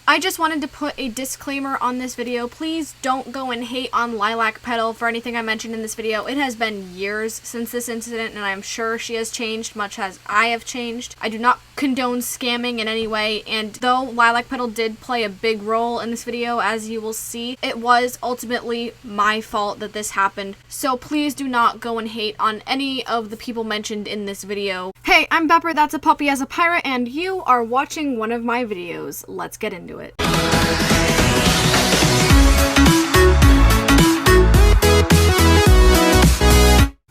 I just wanted to put a disclaimer on this video. Please don't go and hate on Lilac Petal for anything I mentioned in this video. It has been years since this incident, and I'm sure she has changed, much as I have changed. I do not condone scamming in any way, and though Lilac Petal did play a big role in this video, as you will see, it was ultimately my fault that this happened. So please do not go and hate on any of the people mentioned in this video. Hey, I'm Bepper, that's a puppy as a pirate, and you are watching one of my videos. Let's get into it.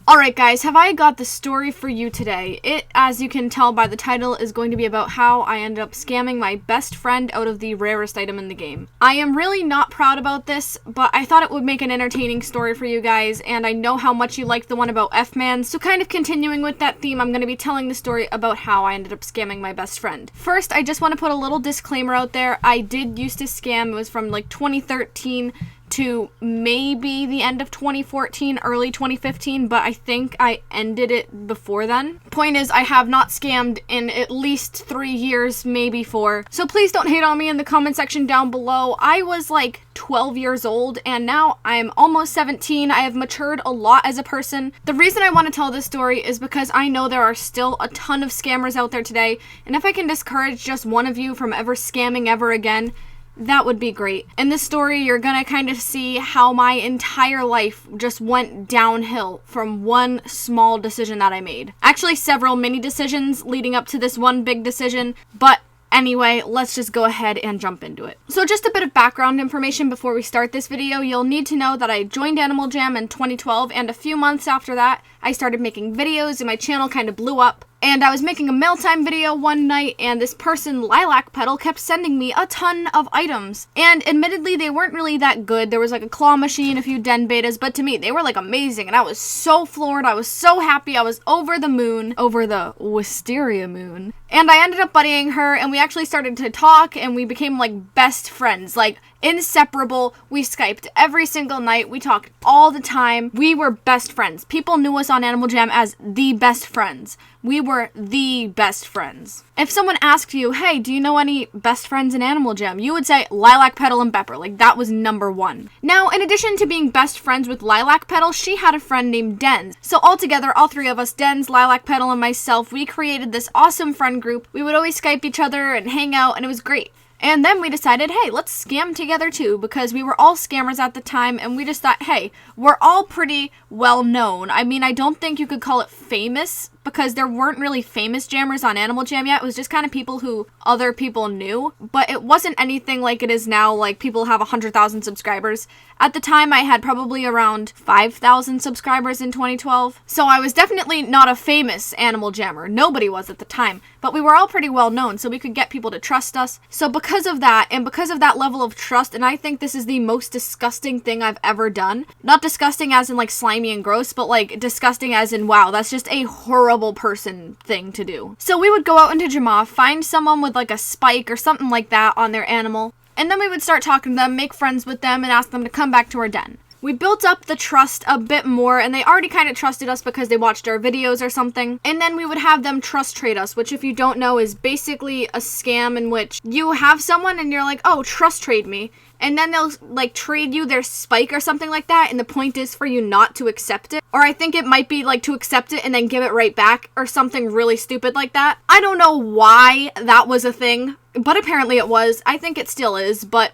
Alright guys, have I got the story for you today? It, as you can tell by the title, is going to be about how I ended up scamming my best friend out of the rarest item in the game. I am really not proud about this, but I thought it would make an entertaining story for you guys, and I know how much you liked the one about F-Man, so kind of continuing with that theme, I'm going to be telling the story about how I ended up scamming my best friend. First, I just want to put a little disclaimer out there. I did used to scam. It was from like 2013 to maybe the end of 2014, early 2015, but I think I ended it before then. Point is, I have not scammed in at least 3 years, maybe 4. So please don't hate on me in the comment section down below. I was like 12 years old, and now I'm almost 17. I have matured a lot as a person. The reason I want to tell this story is because I know there are still a ton of scammers out there today, and if I can discourage just one of you from ever scamming ever again, that would be great. In this story, you're gonna kind of see how my entire life just went downhill from one small decision that I made. Actually, several mini decisions leading up to this one big decision, but anyway, let's just go ahead and jump into it. So just a bit of background information before we start this video. You'll need to know that I joined Animal Jam in 2012, and a few months after that, I started making videos and my channel kind of blew up. And I was making a mail time video one night, and this person, Lilac Petal, kept sending me a ton of items. And admittedly, they weren't really that good. There was like a claw machine, a few den betas, but to me, they were like amazing. And I was so floored. I was so happy. I was over the moon, over the wisteria moon. And I ended up buddying her, and we actually started to talk, and we became like best friends, like inseparable. We Skyped every single night. We talked all the time. We were best friends. People knew us on Animal Jam as the best friends. We were the best friends. If someone asked you, hey, do you know any best friends in Animal Jam? You would say Lilac Petal and Bepper. Like, that was number one. Now, in addition to being best friends with Lilac Petal, she had a friend named Dens. So altogether, all three of us, Dens, Lilac Petal, and myself, we created this awesome friend group. We would always Skype each other and hang out, and it was great. And then we decided, hey, let's scam together too, because we were all scammers at the time, and we just thought, hey, we're all pretty well known. I mean, I don't think you could call it famous, because there weren't really famous jammers on Animal Jam yet. It was just kind of people who other people knew, but it wasn't anything like it is now, like people have 100,000 subscribers. At the time, I had probably around 5,000 subscribers in 2012, so I was definitely not a famous Animal Jammer. Nobody was at the time, but we were all pretty well known, so we could get people to trust us. So because of that, and because of that level of trust, and I think this is the most disgusting thing I've ever done. Not disgusting as in like slimy and gross, but like disgusting as in, wow, that's just a horrible person thing to do. So we would go out into Jama, find someone with like a spike or something like that on their animal, and then we would start talking to them, make friends with them, and ask them to come back to our den. We built up the trust a bit more, and they already kind of trusted us because they watched our videos or something. And then we would have them trust trade us, which if you don't know is basically a scam in which you have someone and you're like, oh, trust trade me. And then they'll like trade you their spike or something like that, and the point is for you not to accept it. Or I think it might be like to accept it and then give it right back or something really stupid like that. I don't know why that was a thing, but apparently it was. I think it still is, but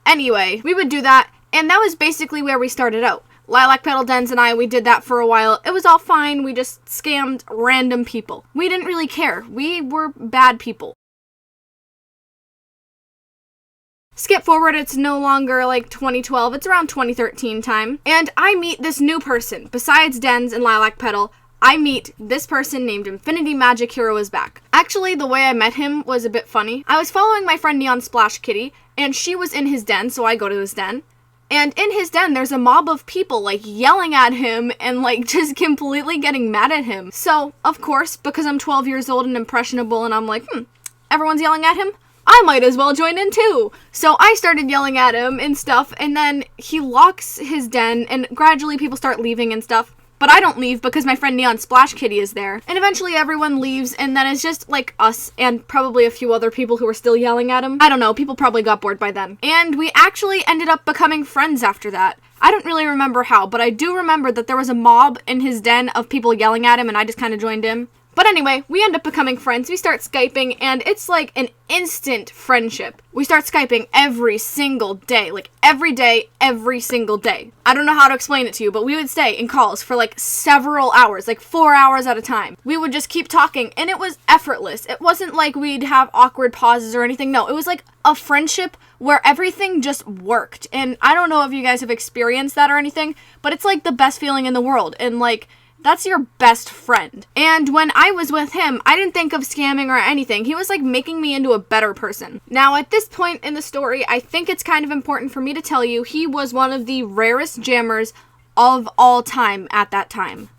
anyway, we would do that. And that was basically where we started out. Lilac Petal, Dens, and I, we did that for a while. It was all fine. We just scammed random people. We didn't really care. We were bad people. Skip forward, it's no longer like 2012, it's around 2013 time. And I meet this new person. Besides Dens and Lilac Petal, I meet this person named Infinity Magic Hero is back. Actually, the way I met him was a bit funny. I was following my friend Neon Splash Kitty, and she was in his den, so I go to his den. And in his den, there's a mob of people, like, yelling at him and, like, just completely getting mad at him. So, of course, because I'm 12 years old and impressionable, and I'm like, everyone's yelling at him? I might as well join in too. So I started yelling at him and stuff, and then he locks his den, and gradually people start leaving and stuff. But I don't leave because my friend Neon Splash Kitty is there. And eventually everyone leaves, and then it's just like us and probably a few other people who were still yelling at him. I don't know, people probably got bored by then. And we actually ended up becoming friends after that. I don't really remember how, but I do remember that there was a mob in his den of people yelling at him, and I just kind of joined in. But anyway, we end up becoming friends. We start Skyping, and it's like an instant friendship. We start Skyping every single day. Like, every day, every single day. I don't know how to explain it to you, but we would stay in calls for like several hours, like 4 hours at a time. We would just keep talking, and it was effortless. It wasn't like we'd have awkward pauses or anything. No, it was like a friendship where everything just worked. And I don't know if you guys have experienced that or anything, but it's like the best feeling in the world. And like, that's your best friend. And when I was with him, I didn't think of scamming or anything. He was like making me into a better person. Now, at this point in the story, I think it's kind of important for me to tell you he was one of the rarest jammers of all time at that time.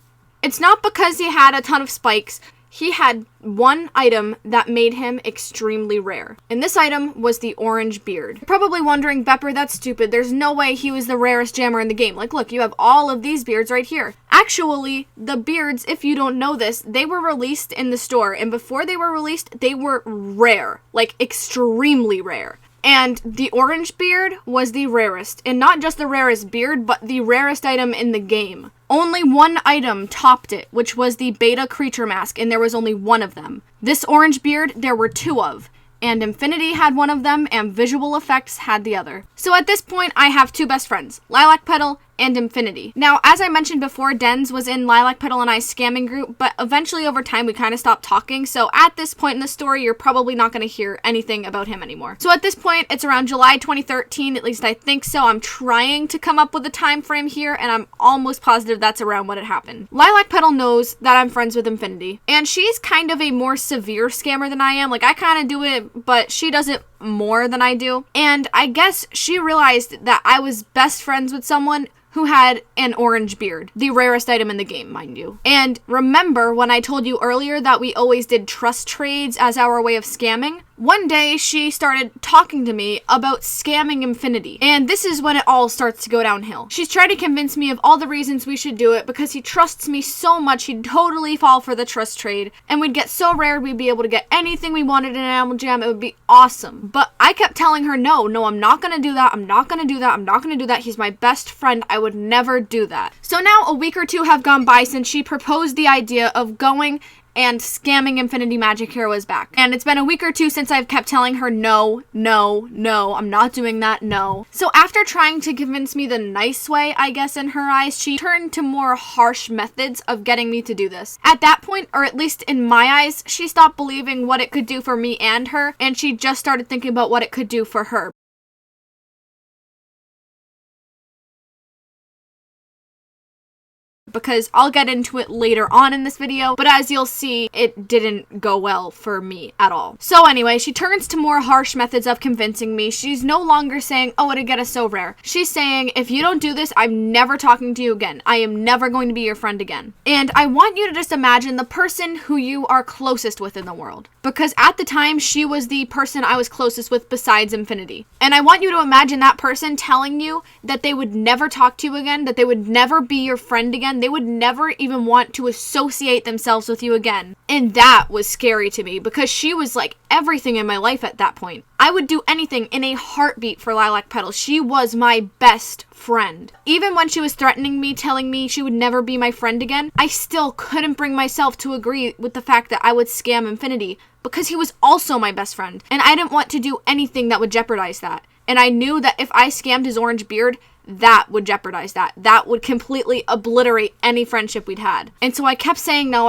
It's not because he had a ton of spikes. He had one item that made him extremely rare. And this item was the orange beard. You're probably wondering, Bepper, that's stupid. There's no way he was the rarest jammer in the game. Like, look, you have all of these beards right here. Actually, the beards, if you don't know this, they were released in the store. And before they were released, they were rare. Like, extremely rare. And the orange beard was the rarest. And not just the rarest beard, but the rarest item in the game. Only one item topped it, which was the beta creature mask, and there was only one of them. This orange beard, there were two of. And Infinity had one of them, and Visual Effects had the other. So at this point, I have two best friends, Lilac Petal and Infinity. Now, as I mentioned before, Denz was in Lilac Petal and I's scamming group, but eventually over time we kind of stopped talking, so at this point in the story, you're probably not going to hear anything about him anymore. So at this point, it's around July 2013, at least I think so. I'm trying to come up with a time frame here, and I'm almost positive that's around when it happened. Lilac Petal knows that I'm friends with Infinity, and she's kind of a more severe scammer than I am. Like, I kind of do it, but she does it more than I do. And I guess she realized that I was best friends with someone who had an orange beard. The rarest item in the game, mind you. And remember when I told you earlier that we always did trust trades as our way of scamming? One day, she started talking to me about scamming Infinity. And this is when it all starts to go downhill. She's trying to convince me of all the reasons we should do it because he trusts me so much he'd totally fall for the trust trade. And we'd get so rare we'd be able to get anything we wanted in an Animal Jam. It would be awesome. But I kept telling her, no, I'm not gonna do that. I'm not gonna do that. I'm not gonna do that. He's my best friend. I would never do that. So now a week or two have gone by since she proposed the idea of going and scamming Infinity Magic Heroes back. And it's been a week or two since I've kept telling her, no, I'm not doing that, no. So after trying to convince me the nice way, I guess in her eyes, she turned to more harsh methods of getting me to do this. At that point, or at least in my eyes, she stopped believing what it could do for me and her, and she just started thinking about what it could do for her. Because I'll get into it later on in this video, but as you'll see, it didn't go well for me at all. So anyway, she turns to more harsh methods of convincing me. She's no longer saying, oh, it'd get us so rare. She's saying, if you don't do this, I'm never talking to you again. I am never going to be your friend again. And I want you to just imagine the person who you are closest with in the world. Because at the time, she was the person I was closest with besides Infinity. And I want you to imagine that person telling you that they would never talk to you again, that they would never be your friend again. They would never even want to associate themselves with you again. And that was scary to me because she was like everything in my life at that point. I would do anything in a heartbeat for Lilac Petal. She was my best friend. Even when she was threatening me, telling me she would never be my friend again, I still couldn't bring myself to agree with the fact that I would scam Infinity because he was also my best friend. And I didn't want to do anything that would jeopardize that. And I knew that if I scammed his orange beard, that would jeopardize that. That would completely obliterate any friendship we'd had. And so I kept saying no.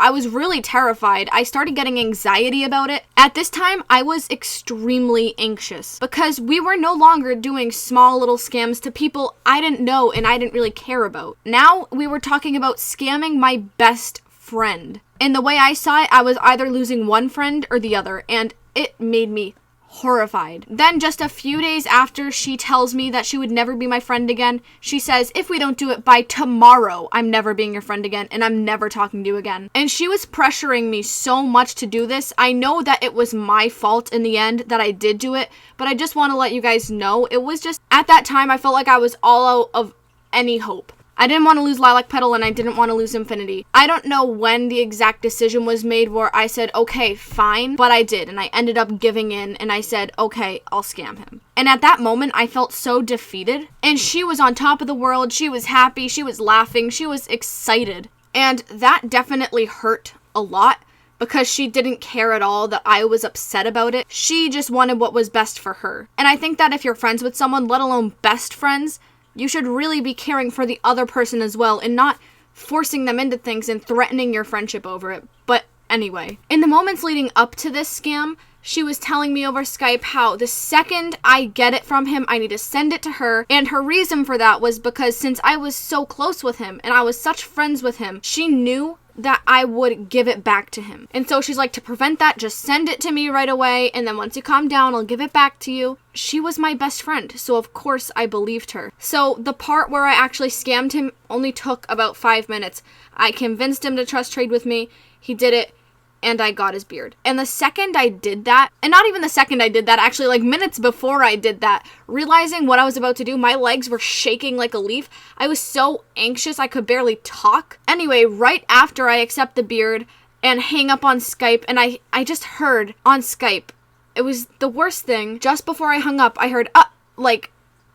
I was really terrified. I started getting anxiety about it. At this time, I was extremely anxious because we were no longer doing small little scams to people I didn't know and I didn't really care about. Now we were talking about scamming my best friend. And the way I saw it, I was either losing one friend or the other, and it made me horrified. Then just a few days after she tells me that she would never be my friend again, she says, if we don't do it by tomorrow, I'm never being your friend again and I'm never talking to you again. And she was pressuring me so much to do this. I know that it was my fault in the end that I did do it, but I just want to let you guys know it was just, at that time, I felt like I was all out of any hope. I didn't want to lose Lilac Petal and I didn't want to lose Infinity. I don't know when the exact decision was made where I said, okay, fine, but I did. And I ended up giving in and I said, okay, I'll scam him. And at that moment, I felt so defeated. And she was on top of the world. She was happy. She was laughing. She was excited. And that definitely hurt a lot because she didn't care at all that I was upset about it. She just wanted what was best for her. And I think that if you're friends with someone, let alone best friends, you should really be caring for the other person as well and not forcing them into things and threatening your friendship over it. But anyway, in the moments leading up to this scam, she was telling me over Skype how the second I get it from him, I need to send it to her. And her reason for that was because since I was so close with him and I was such friends with him, she knew that I would give it back to him. And so she's like, to prevent that, just send it to me right away. And then once you calm down, I'll give it back to you. She was my best friend. So of course I believed her. So the part where I actually scammed him only took about 5 minutes. I convinced him to trust trade with me. He did it. And I got his beard. And the second I did that, and not even the second I did that, actually like minutes before I did that, realizing what I was about to do, my legs were shaking like a leaf. I was so anxious I could barely talk. Anyway, right after I accept the beard and hang up on Skype, and I just heard on Skype, it was the worst thing. Just before I hung up, I heard, like,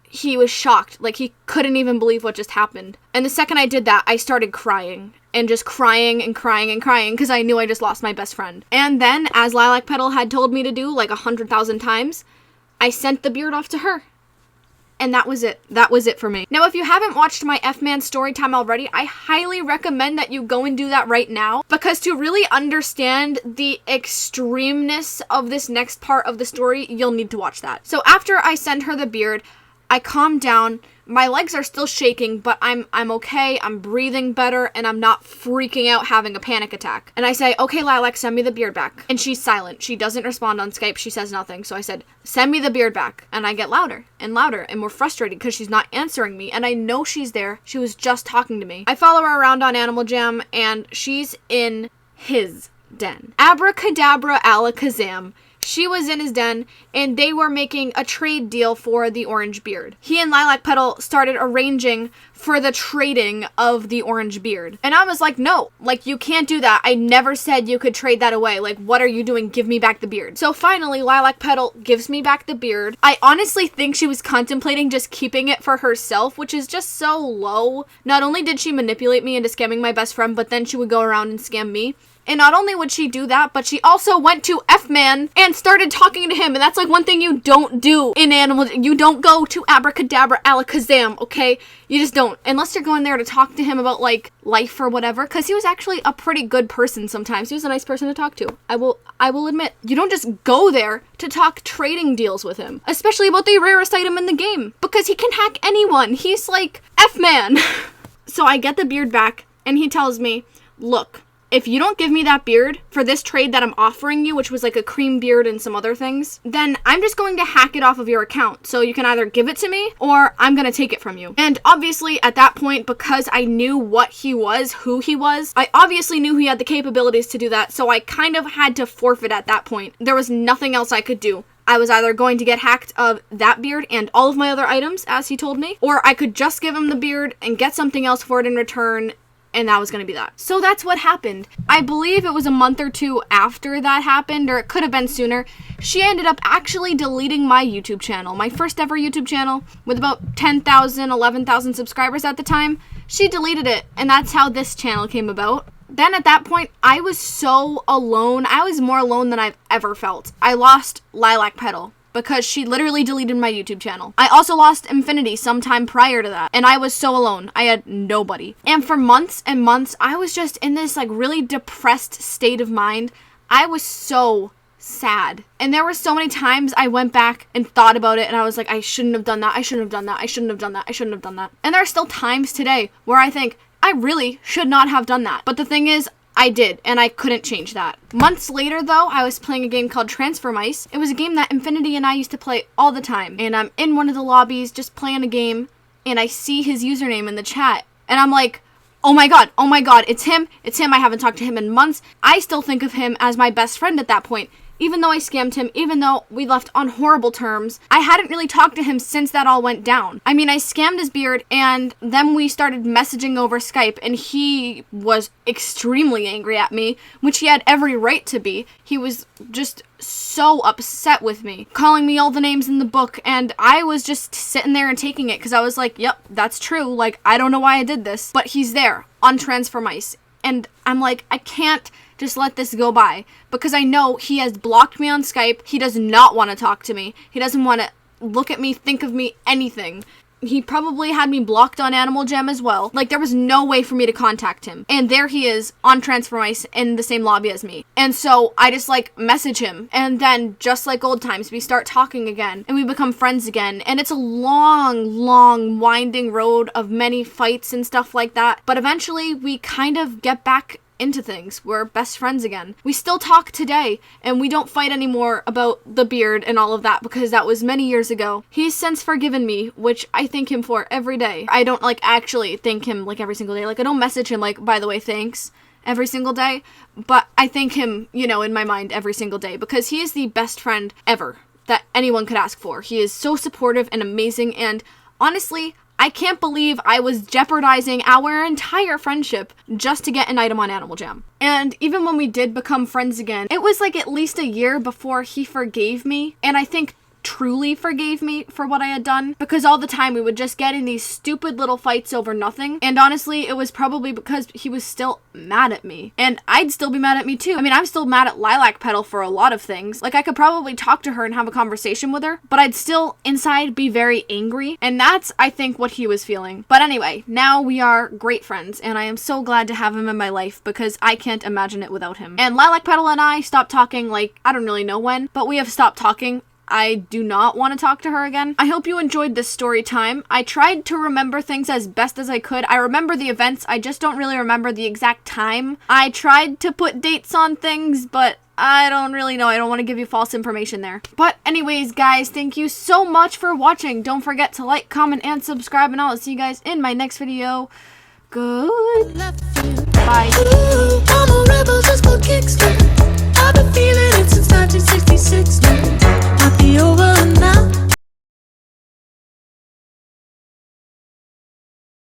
he was shocked. Like, he couldn't even believe what just happened. And the second I did that, I started crying. And just crying and crying and crying because I knew I just lost my best friend. And then, as Lilac Petal had told me to do like 100,000 times, I sent the beard off to her. And that was it. That was it for me. Now, if you haven't watched my F-Man Storytime already, I highly recommend that you go and do that right now. Because to really understand the extremeness of this next part of the story, you'll need to watch that. So after I sent her the beard, I calmed down. My legs are still shaking, but I'm okay, I'm breathing better, and I'm not freaking out having a panic attack. And I say, okay, Lilac, send me the beard back. And she's silent. She doesn't respond on Skype. She says nothing. So I said, send me the beard back. And I get louder and louder and more frustrated because she's not answering me. And I know she's there. She was just talking to me. I follow her around on Animal Jam, and she's in his den. Abracadabra alakazam. She was in his den, and they were making a trade deal for the orange beard. He and Lilac Petal started arranging for the trading of the orange beard. And I was like, no, like, you can't do that. I never said you could trade that away. Like, what are you doing? Give me back the beard. So finally, Lilac Petal gives me back the beard. I honestly think she was contemplating just keeping it for herself, which is just so low. Not only did she manipulate me into scamming my best friend, but then she would go around and scam me. And not only would she do that, but she also went to F-Man and started talking to him. And that's like one thing you don't do in Animal. You don't go to Abracadabra Alakazam, okay? You just don't. Unless you're going there to talk to him about, like, life or whatever. Because he was actually a pretty good person sometimes. He was a nice person to talk to. I will admit. You don't just go there to talk trading deals with him. Especially about the rarest item in the game. Because he can hack anyone. He's like F-Man. So I get the beard back, and he tells me, look, if you don't give me that beard for this trade that I'm offering you, which was like a cream beard and some other things, then I'm just going to hack it off of your account. So you can either give it to me or I'm going to take it from you. And obviously at that point, because I knew what he was, who he was, I obviously knew he had the capabilities to do that. So I kind of had to forfeit at that point. There was nothing else I could do. I was either going to get hacked of that beard and all of my other items, as he told me, or I could just give him the beard and get something else for it in return. And that was going to be that. So that's what happened. I believe it was a month or two after that happened, or it could have been sooner. She ended up actually deleting my YouTube channel, my first ever YouTube channel with about 10,000, 11,000 subscribers at the time. She deleted it, and that's how this channel came about. Then at that point, I was so alone. I was more alone than I've ever felt. I lost Lilac Petal because she literally deleted my YouTube channel. I also lost Infinity sometime prior to that, and I was so alone. I had nobody. And for months and months, I was just in this like really depressed state of mind. I was so sad. And there were so many times I went back and thought about it, and I was like, I shouldn't have done that. I shouldn't have done that. I shouldn't have done that. I shouldn't have done that. And there are still times today where I think, I really should not have done that. But the thing is, I did, and I couldn't change that. Months later, though, I was playing a game called Transfer Mice. It was a game that Infinity and I used to play all the time. And I'm in one of the lobbies just playing a game, and I see his username in the chat. And I'm like, oh my god, it's him. It's him. I haven't talked to him in months. I still think of him as my best friend at that point. even though I scammed him, even though we left on horrible terms, I hadn't really talked to him since that all went down. I mean, I scammed his beard, and then we started messaging over Skype, and he was extremely angry at me, which he had every right to be. He was just so upset with me, calling me all the names in the book, and I was just sitting there and taking it, because I was like, yep, that's true, like, I don't know why I did this, but he's there, on transfer mice, and I'm like, I can't just let this go by, because I know he has blocked me on Skype. He does not want to talk to me. He doesn't want to look at me, think of me, anything. He probably had me blocked on Animal Jam as well. Like, there was no way for me to contact him. And there he is on Transfer Mice in the same lobby as me. And so I just, like, message him. And then, just like old times, we start talking again. And we become friends again. And it's a long, long, winding road of many fights and stuff like that. But eventually, we kind of get back into things. We're best friends again. We still talk today, and we don't fight anymore about the beard and all of that, because that was many years ago. He's since forgiven me, which I thank him for every day. I don't, like, actually thank him, like, every single day. Like, I don't message him, like, by the way, thanks, every single day, but I thank him, you know, in my mind every single day, because he is the best friend ever that anyone could ask for. He is so supportive and amazing, and honestly, I can't believe I was jeopardizing our entire friendship just to get an item on Animal Jam. And even when we did become friends again, it was like at least a year before he forgave me. And I think truly forgave me for what I had done, because all the time we would just get in these stupid little fights over nothing. And honestly, it was probably because he was still mad at me, and I'd still be mad at me too. I mean, I'm still mad at Lilac Petal for a lot of things. Like, I could probably talk to her and have a conversation with her, but I'd still inside be very angry, and that's, I think, what he was feeling. But anyway, now we are great friends, and I am so glad to have him in my life, because I can't imagine it without him. And Lilac Petal and I stopped talking, like, I don't really know when, but we have stopped talking. I do not want to talk to her again. I hope you enjoyed this story time. I tried to remember things as best as I could. I remember the events, I just don't really remember the exact time. I tried to put dates on things, but I don't really know. I don't want to give you false information there. But anyways, guys, thank you so much for watching. Don't forget to like, comment, and subscribe, and I'll see you guys in my next video. Goodbye.